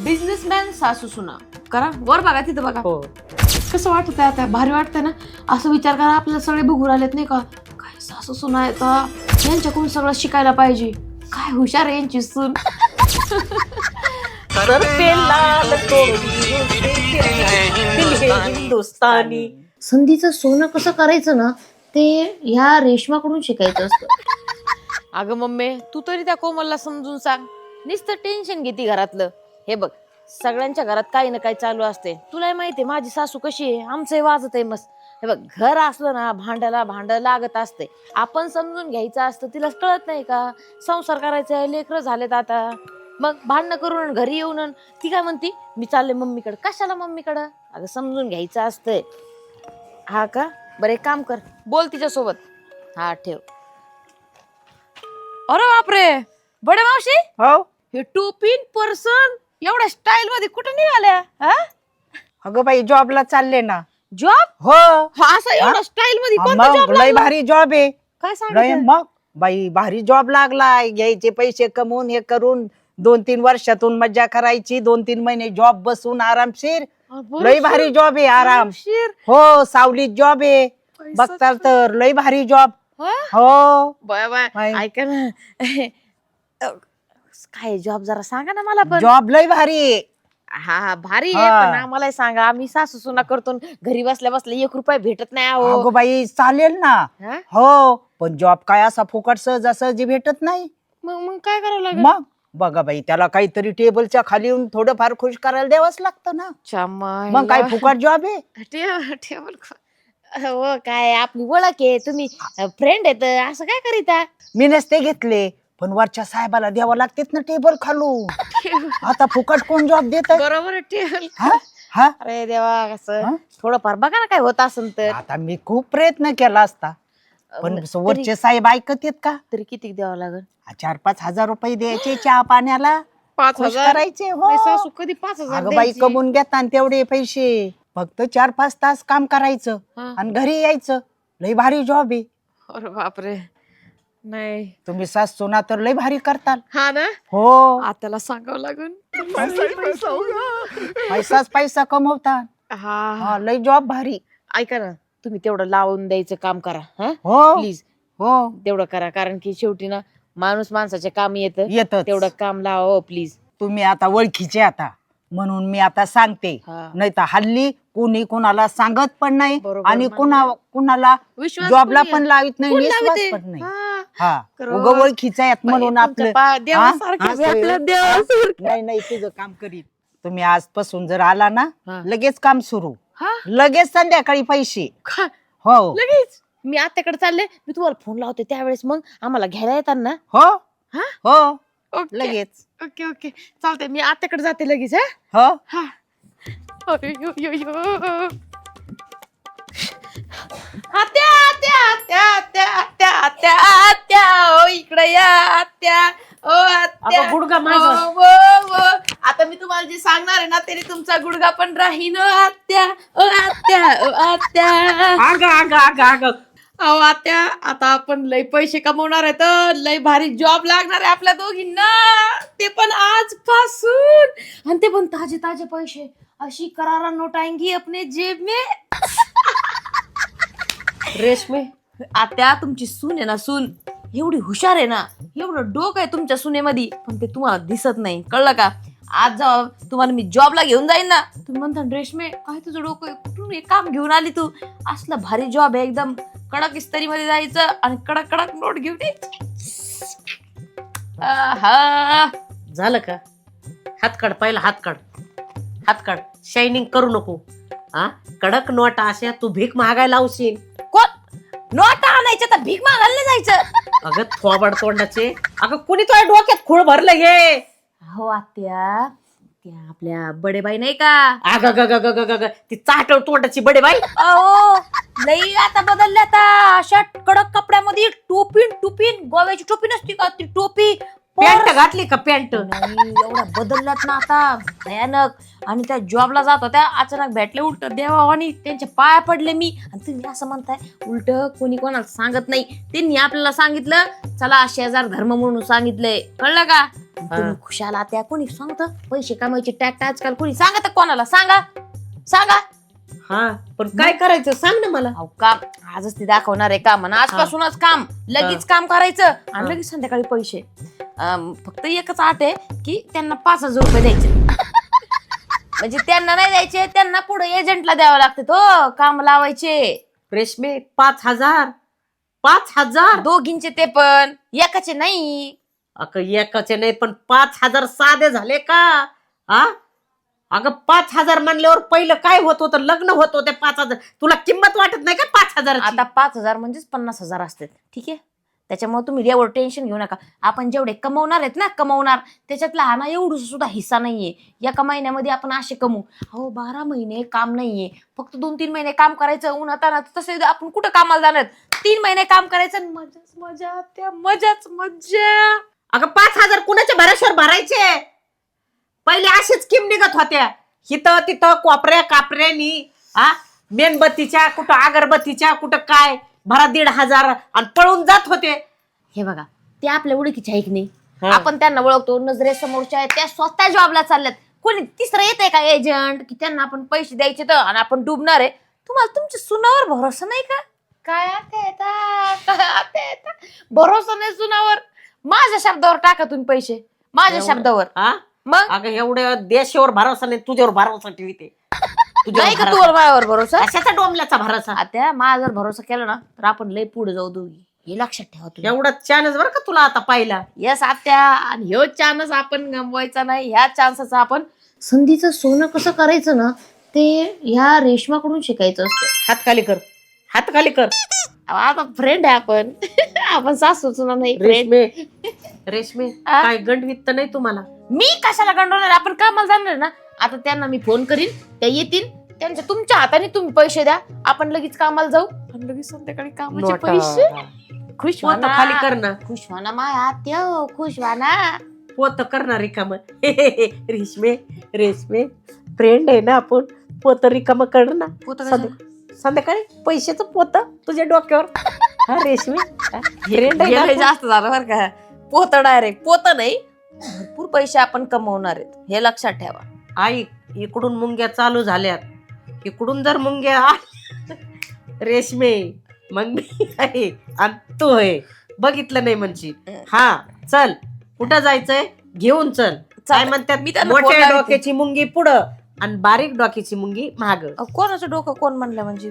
Businessman सासू सुना करा वर बघा तिथं बघा. हो. कसं वाटत आहे आता भारी वाटतंय ना. असं विचार करा आपल्याला सगळे बघू राहिलेत नाही का. काय सासू सुना आहे का यांच्याकडून सगळं शिकायला पाहिजे. काय हुशार आहे यांची सून. हिंदुस्तानी. संधीचं सोनं कसं करायचं ना ते ह्या रेशमाकडून शिकायचं असतं. अगं मम्मी तू तरी त्या कोमलला समजून सांग. नुसतं टेन्शन घेते घरातलं. हे बघ सगळ्यांच्या घरात काही ना काही चालू असते. तुलाही माहितीये माझी सासू कशी आहे. आमचंही वाजत आहे मस्त. हे बघ घर असलं ना भांड्याला भांड लागत असते. आपण समजून घ्यायचं असतं. तिला कळत नाही का संसार करायचा आहे लेकरं झालेत आता. मग भांडणं करून घरी येऊन ती काय म्हणती मी चालले मम्मीकडे. कशाला मम्मीकडं. अगं समजून घ्यायचं असतंय. हा का बरं एक काम कर बोल तिच्यासोबत. हा ठेव. अरे बापरे बडे मावशी हो. हे टोपीन पर्सन एवढ्या स्टाईल मध्ये कुठे निघाल्या. अगं बाई जॉबला चालले ना. जॉब हो. असं एवढ्या स्टाईल मध्ये कोणता मग जॉब लय लागला? भारी जॉब आहे. काय लय सांगितलं. मग बाई भारी जॉब लागलाय. घ्यायचे पैसे कमवून हे करून 2-3 वर्षातून मज्जा करायची. 2-3 महिने जॉब बसून आरामशीर. लय भारी जॉब आहे. आराम. हो सावलीत जॉब आहे. बघता तर लय भारी जॉब. हो बाय बाय बाय. ऐका ना काय जॉब जरा सांगा ना मला पण. जॉब लय भारी आहे. हा हा भारी आहे हा. पण आम्हाला सांगा. आम्ही सासू सुना करतो घरी बसल्या बसल्या 1 रुपया भेटत नाही अहो. अगो बाई चालेल ना. हा? हो पण जॉब काय असा फुकट सहजासहजी भेटत नाही. मग मग काय करावं लागेल. मग बघा बाई त्याला काहीतरी टेबलच्या खाली येऊन थोडंफार खुश करायला द्यावंच लागतं ना. मग काय फुकट जॉब आहे. टेबल हो काय आपली ओळख आहे. तुम्ही फ्रेंड आहेत असं काय करीता. मी नसते घेतले पण वरच्या साहेबाला द्यावं लागतेत ना टेबल खालून. आता फुकट कोण जॉब देत. बरोबर टेबल. हा अरे देवा कसं हा? थोडंफार बघा ना काय होत असेल तर. आता मी खूप प्रयत्न केला असता पण वरचे साहेब ऐकत येत का. तरी किती द्यावं लागेल. 4-5 हजार रुपये द्यायचे चहा पाण्याला. 5,000 करायचे. हो सासू कधी 5,000 अगं बाई कमवून घेता तेवढे पैसे. फक्त 4-5 तास काम करायचं हा. आणि घरी यायचं. लय भारी जॉब आहे. अरे बापरे नाही. तुम्ही सास सुना तर लय भारी करताल. हा ना हो आत्याला सांगावं लागेल. पैसाच पैसा कमवतात. हा हा लय जॉब भारी. ऐका ना तुम्ही तेवढं लावून द्यायचं काम करा. हा हो प्लीज हो तेवढं करा कारण की शेवटी ना माणूस माणसाच्या काम येतं. येत तेवढं काम लावा प्लीज. तुम्ही आता ओळखीचे आता म्हणून मी आता सांगते. हा. नाही तर हल्ली कोणी कोणाला सांगत पण नाही बरोबर, आणि मला- कुणाला विश्वास जॉबला कोणी पण लावित नाही कोण विश्वास लावते? पण नाही. हा. हा करो. उग ओळखीचं आहेत म्हणून बाई, आपलं तुमच्या देवासारखं हा, आहे आपलं, असं- देवासारखं. नाही नाही तुझं काम करीत. तुम्ही आजपासून जर आला ना हा. लगेच काम सुरू. हा लगेच संध्याकाळी पैसे. खा. हो लगेच मी आत्याकडे चालले. मी तुम्हाला फोन लावते त्यावेळेस मग आम्हाला घ्यायला येतात ना. हो हा? हो ओके लगेच. ओके ओके चालतंय मी आत्याकडे जाते लगेच. हो हा अयो, यो, यो. आत्या आत्या आत्या आत्या आत्या आत्या आत्या ओ इकडे या आत्या ओ आत्या. अगं, गुडघा माझा. ओ, ओ, ओ. आता मी तुम्हाला जे सांगणार आहे ना तरी तुमचा गुडघा पण राहीन ओ आत्या ओ आत्या ओ आत्या. अहो आत्या आता आपण लय पैसे कमवणार आहे तर लय भारी जॉब लागणार आहे आपल्या दोघींना. ते पण आजपासून आणि ते पण ताजे ताजे पैसे. अशी करारा नोट आएंगी अपने जेब में. रेशमे आत्या तुमची सून आहे ना सून एवढी हुशार आहे ना. एवढं डोकं आहे तुमच्या सुनेमध्ये पण ते तुम्हाला दिसत नाही. कळलं का. आज जेव्हा तुम्हाला मी जॉबला घेऊन जाईन ना तुम्ही म्हणता रेशमे काय तुझं डोकं आहे कुठून हे काम घेऊन आली तू. असलं भारी जॉब आहे एकदम कडक इस्त्री मध्ये जायचं आणि कडक कडक नोट घेऊन यायची. आहा. झालं का. हात काढ पहिला हात काढ शायनिंग करू नको. हा कडक नोट अशा तू भीक मागायला लावशील. कोण नोटा आणायच्या तर भीक मागायला जायचं. अगं थोबाड तोंडाचे. अगं कुणी तुझ्या डोक्यात खूळ भरलं हे. हो आत्या त्या आपल्या बडेबाई नाही का. अग ती चाटळ तोंडाची बडे बाई. अहो लई आता बदलल्या आता. अशा कडक कपड्यामध्ये टोपीन गोव्याची टोपी नसती का ती टोपी पॅन्ट घातली का पॅन्ट? नाही, एवढ्या बदलल्यात ना आता भयानक. आणि त्या जॉबला जात होत्या, अचानक भेटले उलट देवावानी, त्यांच्या पाया पडले मी. आणि तुम्ही असं म्हणताय उलट कोणी कोणाला सांगत नाही, त्यांनी आपल्याला सांगितलं, चला शेजार धर्म म्हणून सांगितलंय, कळलं का? तुम्ही खुशाला त्या कोणी सांगत पैसे कमायचे टॅक्ट आजकाल कोणी सांगत कोणाला? सांगा सांगा. हा पण काय करायचं सांग ना मला. अहो काम आजच ती दाखवणार आहे काम, आणि आजपासूनच काम, लगेच काम करायचं आणि लगेच संध्याकाळी पैसे. फक्त एकच आट आहे की त्यांना 5,000 रुपये द्यायचे. म्हणजे त्यांना नाही द्यायचे, त्यांना पुढे एजंटला द्यावं लागते तो काम लावायचे. रेशमे 5,000? 5,000 दोघींचे, ते पण एकाचे नाही. एकाचे नाही पण 5,000 साधे झाले का? हा अगं 5,000 म्हणल्यावर पहिलं काय होत होतं? लग्न होत होते 5,000. तुला किंमत वाटत नाही का 5,000? आता 5,000 म्हणजेच 50,000 असतात, ठीक आहे? त्याच्यामुळे तुम्ही एवढं टेन्शन घेऊ नका. आपण जेवढे कमवणार आहेत ना, कमवणार, त्याच्यातला हा ना एवढं सुद्धा हिस्सा नाहीये. एका महिन्यामध्ये आपण असे कमवू. हो 12 महिने काम नाहीये, फक्त 2-3 महिने काम करायचं उन्हातानात. तसे आपण कुठं कामाला जाणार? 3 महिने काम करायचं, मजाच मजा, त्या मजाच मजा. अगं 5,000 कुणाच्या भरोश्यावर भरायचे? पहिले असेच स्कीम निघत होत्या, हिथं तिथं कोपऱ्या कापऱ्यानी. मेणबत्तीच्या कुठं, अगरबत्तीच्या कुठं, काय भरा 1,500 आणि पळून जात होते. हे बघा, ते आपल्या ओळखीचे आहे की नाही, आपण त्यांना ओळखतो, नजरेसमोरच्या आहेत, त्या स्वतः जॉबला चालल्यात. कोणी तिसरं येत आहे का एजंट की त्यांना आपण पैसे द्यायचे तर आणि आपण डुबणार आहे? तुम्हाला तुमच्या सुनावर भरोसा नाही का? काय आता भरोसा नाही सुनावर? माझ्या शब्दावर टाका तुम्ही पैसे, माझ्या शब्दावर. मग अगं एवढ्या देशावर भरोसा नाही, तुझ्यावर भरोसा ठेवते. नाही का तुझ्यावर माझ्यावर भरोसा? कशाचा डोंबल्याचा भरोसा? आता माझ्यावर भरोसा केला ना तर आपण लय पुढे जाऊ दोघी, हे लक्षात ठेवा तुम्ही. एवढा चान्स बरं का तुला आता पाहिला. येस आत्या, आणि ह्यो चान्स आपण गमवायचा नाही. ह्या चान्सचा आपण संधीचं सोनं कसं करायचं ना, ते ह्या रेशमाकडून शिकायचं असतं. हात खाली कर, हात खाली कर. आता फ्रेंड आहे आपण. आपण सासूच ना नाही फ्रेंड. रेशमे काय गंडवीत तर नाही तुम्हाला? मी कशाला गंडवणार? आपण कामाला जाणार ना. आता त्यांना मी फोन करीन, त्या येतील, त्यांच्या तुमच्या हाताने तुम्ही पैसे द्या, आपण लगेच कामाला जाऊ आणि लगेच संध्याकाळी कामाचे पैसे. खुश व्हा ना, खाली कर ना, खुश व्हा ना माय आत्या, खुश व्हा ना. पोत करणार रिकाम. रेशमे रेशमे फ्रेंड आहे ना आपण, पोत रिकाम कर ना. संध्याकाळी पैशाचं पोत तुझ्या डोक्यावर. हा रेशमे फ्रेंड आहे. जास्त झालं बरं का? पोत डायरेक्ट पोत नाही, भरपूर पैसे आपण कमवणार आहेत, हे लक्षात ठेवा. आई इकडून मुंग्या चालू झाल्यात, इकडून जर मुंग्या रेशमे मग मी आहे आणि तू आहे, बघितलं नाही म्हणजे. हा चल, कुठं जायचंय घेऊन चल. काय म्हणतात, मी त्यांना फोन मोठ्या लावते. डोक्याची मुंगी पुढं आणि बारीक डोक्याची मुंगी माग. कोणाचं डोकं कोण म्हणलं म्हणजे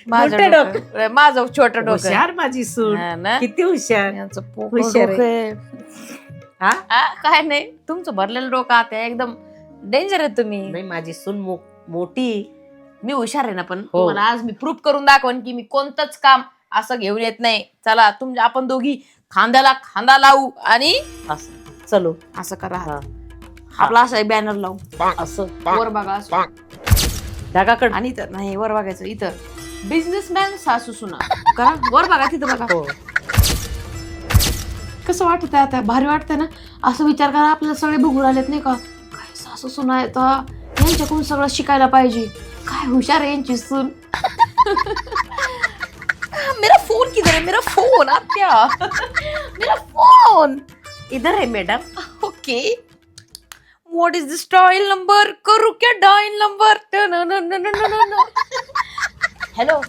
मोठं डोकं. माझं छोटं डोकं. हुशार माझी सून, हा ना? किती हुशार. यांचं पोकळ हुशार डोकं आहे. आहे. काय नाही, तुमचं भरलेलं डोकं आता एकदम डेंजर आहे तुम्ही. नाही माझी सून मोठी. मी हुशार आहे ना, पण तुम्हाला आज मी प्रूफ करून दाखवन की मी कोणतंच काम असं घेऊन येत नाही. चला आपण दोघी खांद्याला खांदा लावू आणि असं चलो. असं करा. आपला असा बॅनर लावू, असं वर बघा असं. ढगाकड आणि इथं नाही, वर बघायचं, इथं बिझनेसमॅन सासू सुना करा. वर बघा, तिथं बघा. कसं वाटत आहे आता? भारी वाटतंय ना? असं विचार करा, आपल्याला सगळे बघून आलेत नाही का, काय सासू सुना आहेत, यांच्याकडून सगळं शिकायला पाहिजे. काय हुशार आहे यांची सून. मेरा फोन किधर है? मेरा फोन आत्या, मेरा फोन इधर है madam. Okay, what is this dial number? करू क्या डायल नंबर? हॅलो,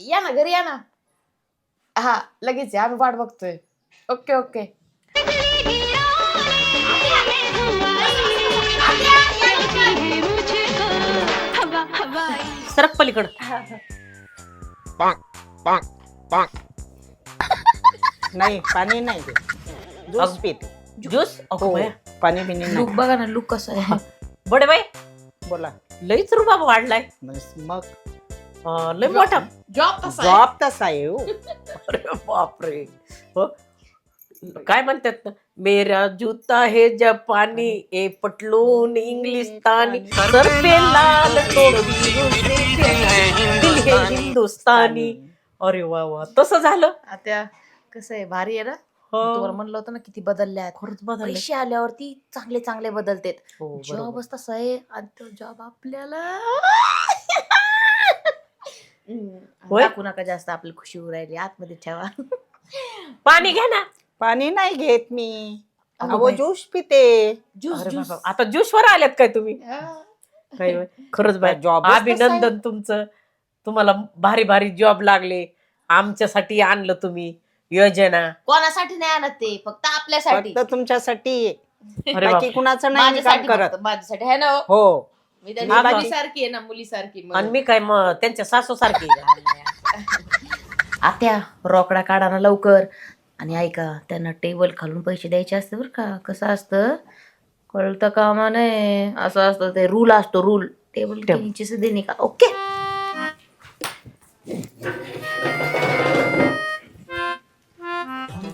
या ना घरी, या ना. हा लगेच या, आम्ही वाट बघतोय. Okay okay. सरक पलीकड. नाही पाणी नाही, ज्यूस पिते. ज्यूस पाणी बिनी नाही. लुक बघा ना, लुक कसं आहे. बडे बाई बोला. लईच रुबाब वाढलाय. मग लय मोठा जॉब कसा आहे? जॉब तसा आहे हो. अरे बापरे. हो काय म्हणतात ना, मेरा जूता है जपानी, ए पटलून इंग्लिस्तानी, सर पे लाल टोपी, दिल है हिंदुस्तानी. अरे वा वा, तसं झालं. आता कसं आहे भारी आहे ना. हो. तुम्हाला म्हणलं होतं ना किती बदलल्यात. खरंच बदलले. पैसे आल्यावरती चांगले चांगले बदलतेत. हो, बरोबर. जॉबच तसा आहे आणि तो जॉब आपल्याला होय? दाखवू नका जास्त, आपली खुशी होऊ राहिली, आतमध्ये ठेवा. पाणी घ्या ना. पाणी नाही घेत मी, अगं अहो बाई. ज्यूस पिते. ज्यूस अरे ज्यूस. बाबा, आता ज्यूस वर आल्यात काय तुम्ही? काय होय? खरंच बाय, जॉबच तसा अभिनंदन तुमचं. तुम्हाला भारी भारी जॉब लागले. आमच्यासाठी आणलं तुम्ही योजना. कोणासाठी नाही आणत ते, फक्त आपल्यासाठी. फक्त तुमच्यासाठी, अरे बाकी बाप. कुणाचं नाही मी काम माझ्यासाठी करत. फक्त, माझ्यासाठी आहे ना हो? हो, मी त्यांची माझा- मुलीसारखी आहे ना, मुलीसारखी. आणि मी काय मग त्यांच्या सासू सारखी? आत्या रोकडा काढा ना लवकर. आणि ऐका, त्यांना टेबल खालून पैसे द्यायचे असते बरं का. कसं असतं कळतं कामा नाही, असं असतं ते रूल असतो, रूल. टेबल के नीचे से देने का. ओके.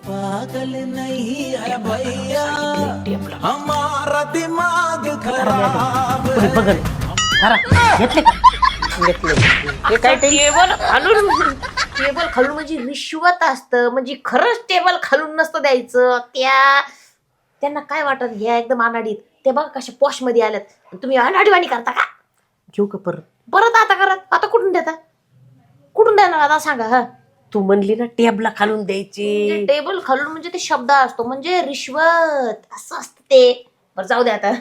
पागल नहीं है भैया हमारा दिमाग खराब है। बघल घेतले का? घेतले. हे काय टेबल खालून, टेबल खालून म्हणजे रिश्वत असतं, म्हणजे खरंच टेबल खालून नसतं द्यायचं. त्यांना काय वाटत ह्या एकदम अनाडीत, ते बघा कशा पॉश मध्ये आल्यात, तुम्ही अनाडीवाणी करता का? घेऊ का परत? परत आता करत, आता कुठून देता, कुठून देणार आता सांगा. हा, तू म्हणली ना टेबला खालून द्यायची. टेबल खालून म्हणजे ते शब्द असतो, म्हणजे रिश्वत असं असतं ते. बरं जाऊ द्या आता,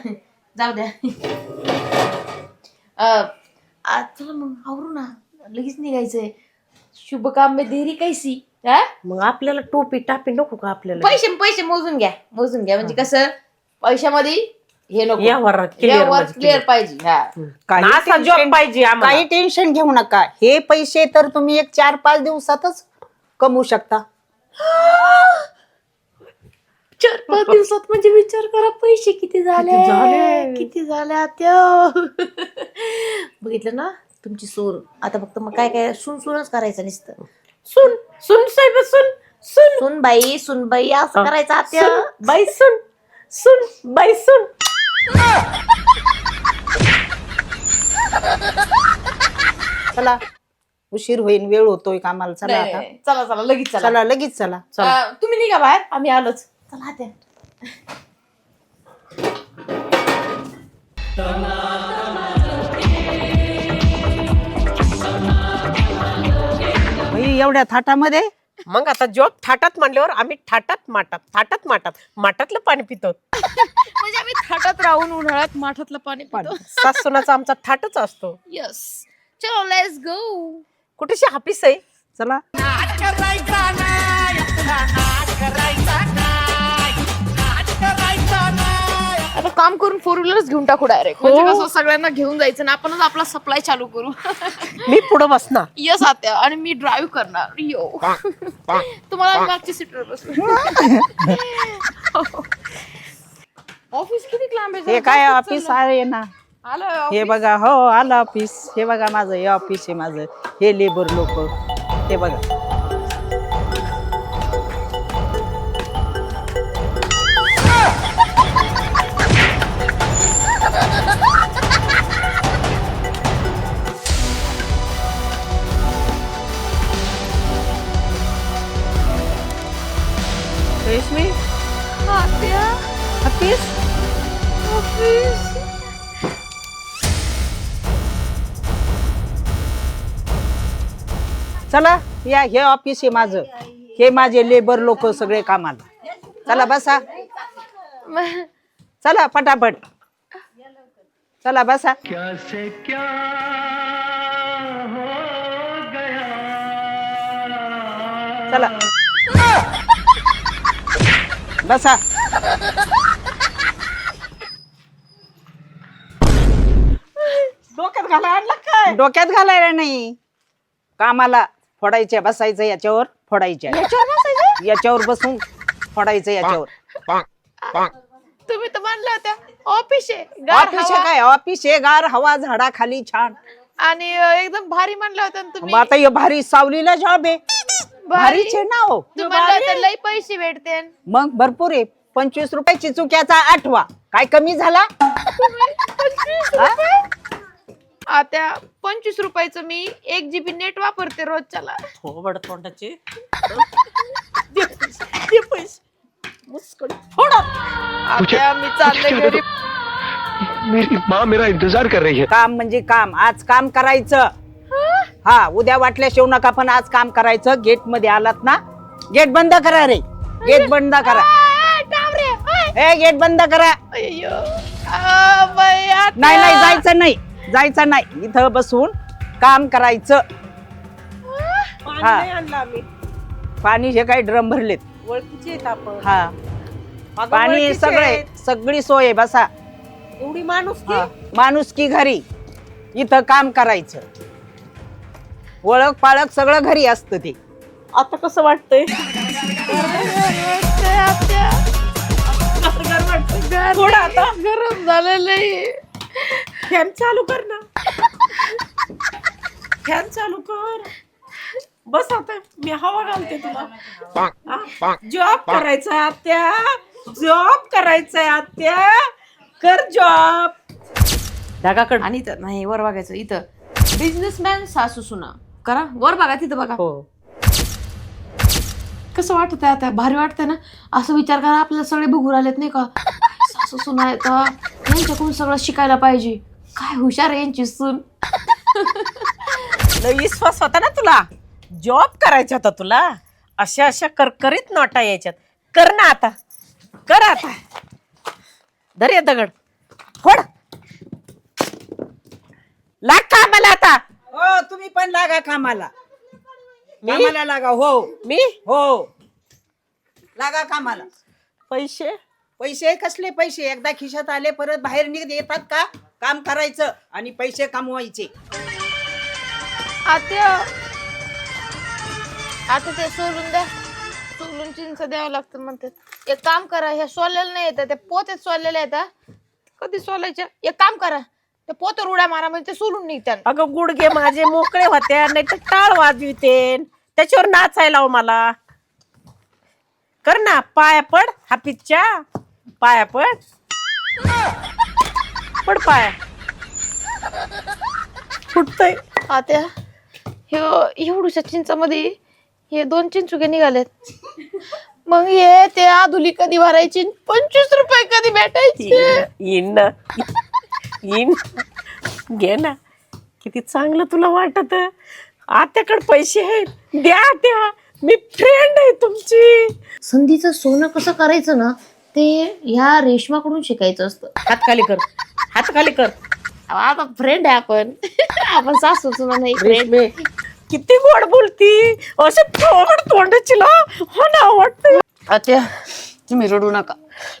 जाऊ द्या. चला मग आवरू ना, लगेच निघायचंय. शुभ काम में देरी कैसी. मग आपल्याला टोपी टापी नको का आपल्याला? पैसे पैसे मोजून घ्या, मोजून घ्या. म्हणजे कसं पैशामध्ये हे नको, यावर क्लिअर पाहिजे. हा, असा जॉब पाहिजे आम्हाला. काही टेन्शन घेऊ नका. हे पैसे तर तुम्ही एक 4-5 दिवसातच कमवू शकता. 4-5 दिवसात म्हणजे विचार करा पैसे किती झाले, किती झाले आत्या. बघितलं ना तुमची सून. आता फक्त मग काय काय सुनच करायचं नुसतं. सुन सुन साहेब सुन सुन सुनबाई असं करायचं आत्या. बाई सुन सुन बाई सुन. चला, उशीर होईल, वेळ होतोय कामाला. चला आता, चला चला लगेच चला. चला लगेच चला. तुम्ही निघा बाहेर, आम्ही आलोच. चला आत्या. बाई, एवढ्या थाटामध्ये मग आता जॉब थाटात म्हणल्यावर आम्ही थाटात माठातलं पाणी पितो. म्हणजे आम्ही थाटात राहून उन्हाळ्यात माठातलं पाणी पितो. सासूनाचा आमचा थाटच असतो. यस, चलो लेट्स गो. कुठेशी ऑफिस आहे? चला. आता काम करून 4 व्हीलरच घेऊन टाकू डायरेक्ट. म्हणजे कसं सगळ्यांना घेऊन जायचं ना, आपणच आपला सप्लाय चालू करू. मी पुढे बसणार. यस आत्या, आणि मी ड्राईव्ह करणार. यो, तुम्हाला मागची सीटवर बसू. ऑफिस किती लांब आहे? हे काय ऑफिस आहे ना, आलं. हे बघा. हो, आलं ऑफिस. हे बघा माझं, हे ऑफिस आहे माझं. हे लेबर लोक, हे बघा. रेशमी आत्या, ऑफिस. ऑफिस. चला या, हे ऑफिस आहे माझं. हे माझे लेबर लोक सगळे कामाला. चला बसा, चला फटाफट. चला बसा. क्या से क्या हो गया। चला बसा. डोक्यात घाला आणला काय? डोक्यात घालायला नाही, कामाला फोडायच्या. बसायचं याच्यावर, फोडायच्या याच्यावर बसून फोडायचं याच्यावर. तुम्ही तर म्हणलं होत्या ऑफिस आहे, गार ऑफिस हवा. आहे काय? ऑफिस आहे, गार हवा, झाडाखाली छान. आणि एकदम भारी म्हणलं होतं ना मग तुम्ही. आता हे भारी सावलीला जॉब आहे. भारीच आहे ना हो. तुम्ही म्हणलं होतं लई पैसे भेटते. मग भरपूर आहे. 25 रुपयाची चुक्याचा 8वा. काय कमी झाला? आता 25 रुपयाचं मी 1 GB नेट वापरते रोजच्याला. थोबड तोंडाचे. दे पैसे, दे पैसे. मुस्कड फोडा. आत्या मी चालले घरी. मेरी माँ मेरा इंतजार कर रही है. काम म्हणजे काम, आज काम करायचं. हा, उद्या वाटल्या शेवू नका, पण आज काम करायचं. गेट मध्ये आलात ना, गेट बंद करा रे, गेट बंद करा. ए गेट बंद करा. नाही नाही, जायचं नाही, जायचं नाही. इथं बसून काम करायचं. पाणी हा. नाही आणलं आम्ही. पाणी हे काही ड्रम भरलेत. ओळखीचे आहेत आपण. हा, अगं, पाणी ओळखीचे सगळे, आहेत. सगळी सोय आहे, बसा. एवढी माणूस की? हा, माणूस की घरी, इथं काम करायचं. ओळख पाळख सगळं घरी असतं ते. आता कसं वाटतंय? थोडं आता गरम झालेलं आहे. फॅन चालू कर ना. फॅन चालू कर. बस आता मी हवा घालते तुला. जॉब करायचा आत्या, जॉब करायचा आत्या, कर जॉब. ढगाकड. आणि इथं नाही, वर बघायचं. इथं बिझनेसमॅन सासू सुना करा, वर बघा, तिथं बघा. हो. कसं वाटत आता? भारी वाटतंय ना. असं विचार करा, आपल्याला सगळे बघू राहिलेत नाही का, सासू सुना आहेत, यांच्याकडून सगळं शिकायला पाहिजे. काय हुशार आहे यांची सून. लई विश्वास होता ना तुला, जॉब करायचा होता तुला. अशा अशा करकरीत नोटा यायच्यात. कर ना आता, कर आता. धर ये दगड, फोड. लाग कामाला आता. हो, तुम्ही पण लागा कामाला. कामाला लागा. हो मी हो, लागा कामाला. पैसे पैसे कसले पैसे? एकदा खिशात आले परत बाहेर निघ येतात का? काम करायचं आणि पैसे कमवायचे. आत्या, आता ते सोलून द्या, सोलून चिंच द्यावं लागतं म्हणते. एक काम करा, ह्या सोललेलं नाही येतं, ते पोत्यात सोललेले येतात. कधी सोलायच्या? एक काम करा, ते पोतर उड्या मारा म्हणजे ते सोलून निघतात. अगं गुडघे माझे मोकळे होते, नाही तर टाळ वाजविते. त्याच्यावर नाचायला लाव मला. कर ना, पाया पड. हाफिजच्या पाया पड. पड पाया. फुटतय. आत्या, हे एवढूशा चिंचामध्ये हे 2 चिंचुके निघालेत. मग हे ते आधुली कधी भरायची? 25 रुपये कधी भेटायचे? येईन ना, येईन. घे ना. किती चांगलं तुला वाटत. आत्याकडे पैसे आहेत, द्या त्या. मी फ्रेंड आहे तुमची. संधीचं सोनं कसं करायचं ना, ते ह्या रेशमाकडून शिकायचं असतं. हात खाली कर, हात खाली कर. आता फ्रेंड आहे आपण. आपण सासू सुना नाही, फ्रेंड. रेशमे किती गोड बोलती. असे तोंड तोंडाची ला हो ना वाटत. आत्या, तुम्ही रडू नका.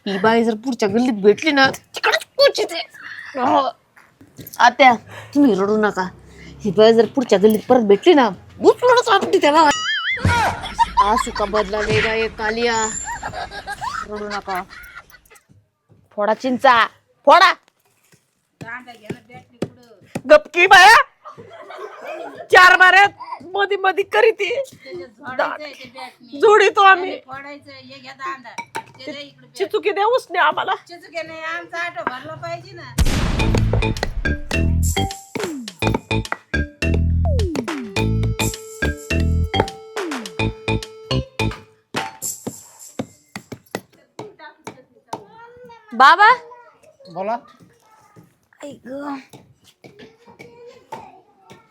ही बाई जर पुढच्या गल्लीत भेटली ना, तिकडेच पोचते. आत्या, तुम्ही रडू नका. ही बाई जर पुढच्या गल्लीत परत भेटली ना, बुचडच आपली त्याला. आसू का बदला लेगा ये कालिया. रडू नका. फोडा चिंचा, फोडा. गपकी बाया. 4 माऱ्यात मधी मधी करीती. जोडीतो आम्ही. चिचुकी देऊच नाही आम्हाला. बाबा, बोला. ऐक,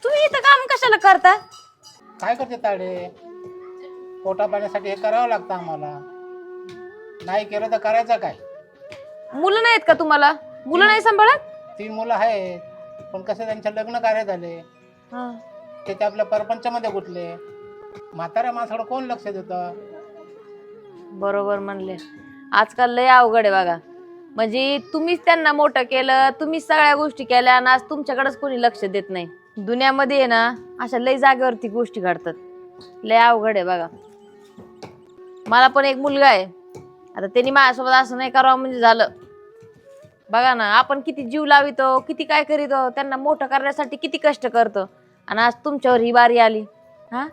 तुम्ही इथं काम कशाला करता? काय करते ताडे? पोटा पाण्यासाठी हे करावं लागतं आम्हाला. नाही केलं तर करायचं काय? मुलं नाहीत का तुम्हाला? मुलं नाही सांभाळत? 3 मुलं आहेत, पण कसं त्यांचे लग्न कार्य झाले, ते आपल्या परपंचामध्ये गुंतले. म्हाताऱ्या माणसाकडे कोण लक्ष देतं? बरोबर म्हणले. आजकाल लय अवघड आहे बघा. म्हणजे तुम्हीच त्यांना मोठं केलं, तुम्हीच सगळ्या गोष्टी केल्या, आणि आज तुमच्याकडेच कोणी लक्ष देत नाही. दुनियामध्ये आहे ना, अशा लय जागेवरती गोष्टी घडतात. लय अवघड आहे बघा. मला पण एक मुलगा आहे. आता त्यांनी माझ्यासोबत असं नाही करावं म्हणजे झालं. बघा ना, आपण किती जीव लावितो, किती काय करीतो, त्यांना मोठं करण्यासाठी किती कष्ट करतो, आणि आज तुमच्यावर ही बारी आली. हा,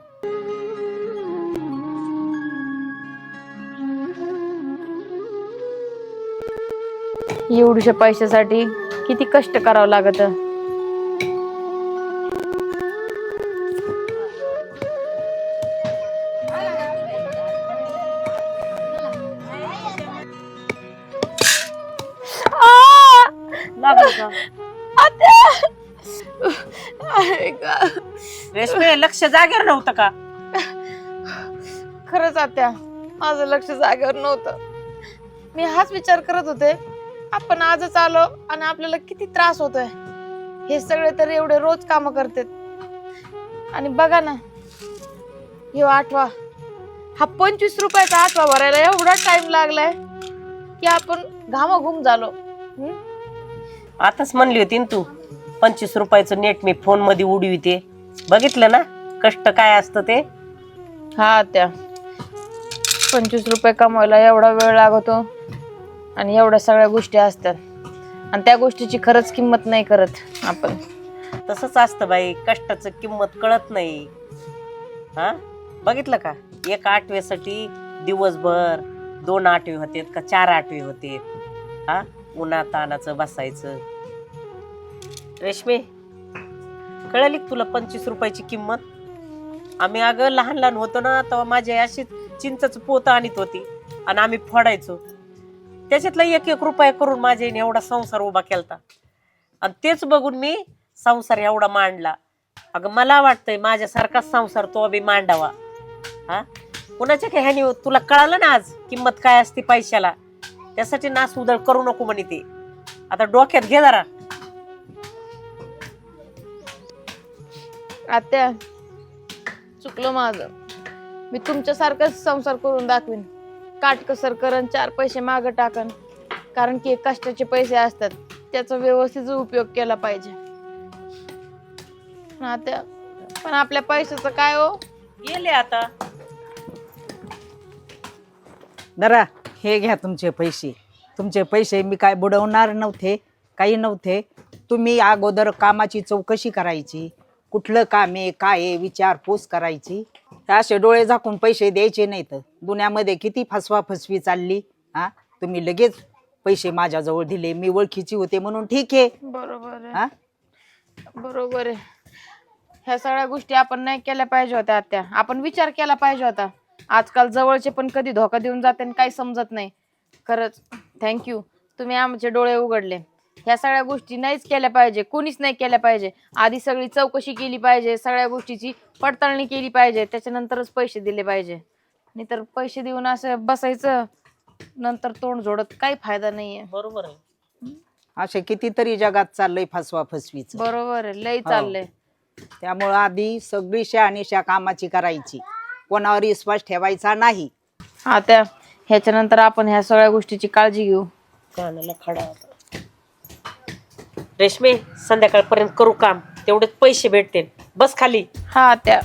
एवढ्याशा पैशासाठी किती कष्ट करावं लागत. लागलं का? ऐका. रेशमे लक्ष जागेवर नव्हतं का? खरंच आत्या, माझं लक्ष जागेवर नव्हतं. मी हाच विचार करत होते, आपण आजच आलो आणि आपल्याला किती त्रास होतोय. हे सगळे तर एवढे रोज काम करतात आणि बघा ना, हे 8वा, हा 25 रुपयाचा 8वा भरायला एवढा टाइम लागलाय की आपण घामाघूम झालो. आताच म्हणली होती ना तू 25 रुपयाचं नेट मी फोन मध्ये उडविते. बघितलं ना कष्ट काय असतं ते. हा त्या 25 रुपये कमवायला एवढा वेळ लागतो आणि एवढ्या सगळ्या गोष्टी असतात आणि त्या गोष्टीची खरंच किंमत नाही करत आपण. तसंच असतं बाई, कष्टाचं किंमत कळत नाही. हा बघितलं का, 1 आठव्यासाठी दिवसभर 2 आठवे होते का 4 आठवे होते. हा उन्हा तानाचं बसायचं. रेशमे कळली तुला 25 रुपयाची किंमत? आम्ही अगं लहान लहान होतो ना तेव्हा माझी अशी चिंचच पोत आणत होती आणि आम्ही फोडायचो. त्याच्यातला 1-1 रुपया करून माझ्याने एवढा संसार उभा केलता आणि तेच बघून मी संसार एवढा मांडला. अगं मला वाटतंय माझ्यासारखाच संसार तो बी मांडावा. हा कुणाच्या काही ह्यानी तुला कळालं ना आज किंमत काय असते पैशाला. त्यासाठी नास उधळ करू नको म्हणे ते. आता डोक्यात घे जरा. आत्या चुकलं माझं. मी तुमच्यासारखाच संसार करून दाखवीन. काटकसर करण, 4 पैसे मागं टाकन. कारण की कष्टाचे पैसे असतात, त्याचा व्यवस्थित उपयोग केला पाहिजे. आत्या पण आपल्या पैशाचं काय हो? गेले आता. जरा हे घ्या तुमचे पैसे. तुमचे पैसे मी काय बुडवणार नव्हते, काही नव्हते. तुम्ही अगोदर कामाची चौकशी करायची, कुठलं काम आहे काय आहे विचारपूस करायची. असे डोळे झाकून पैसे द्यायचे नाहीत. दुनियामध्ये किती फसवाफसवी चालली. हा तुम्ही लगेच पैसे माझ्याजवळ दिले. मी ओळखीची होते म्हणून ठीक आहे. बरोबर आहे. हा बरोबर आहे. ह्या सगळ्या गोष्टी आपण नाही केल्या पाहिजे होत्या आत्या. आपण विचार केला पाहिजे होता. आजकाल जवळचे पण कधी धोका देऊन जाते आणि काही समजत नाही. खरंच थँक्यू, तुम्ही आमचे डोळे उघडले. ह्या सगळ्या गोष्टी नाहीच केल्या पाहिजे, कोणीच नाही केल्या पाहिजे. आधी सगळी चौकशी केली पाहिजे, सगळ्या गोष्टीची पडताळणी केली पाहिजे, त्याच्यानंतरच पैसे दिले पाहिजे. नाहीतर पैसे देऊन असं बसायचं नंतर तोंड जोडत काही फायदा नाहीये. बरोबर आहे. असे कितीतरी जगात चाललंय फसवाफसवीच. बरोबर आहे, लई चाललंय. त्यामुळं आधी सगळी शहानिशा कामाची करायची, कोणावर विश्वास ठेवायचा नाही. आत्या ह्याच्यानंतर आपण ह्या सगळ्या गोष्टीची काळजी घेऊ. कानाला खडा होता. रेशमे संध्याकाळपर्यंत करू काम, तेवढेच पैसे भेटतील. बस खाली. हा आत्या.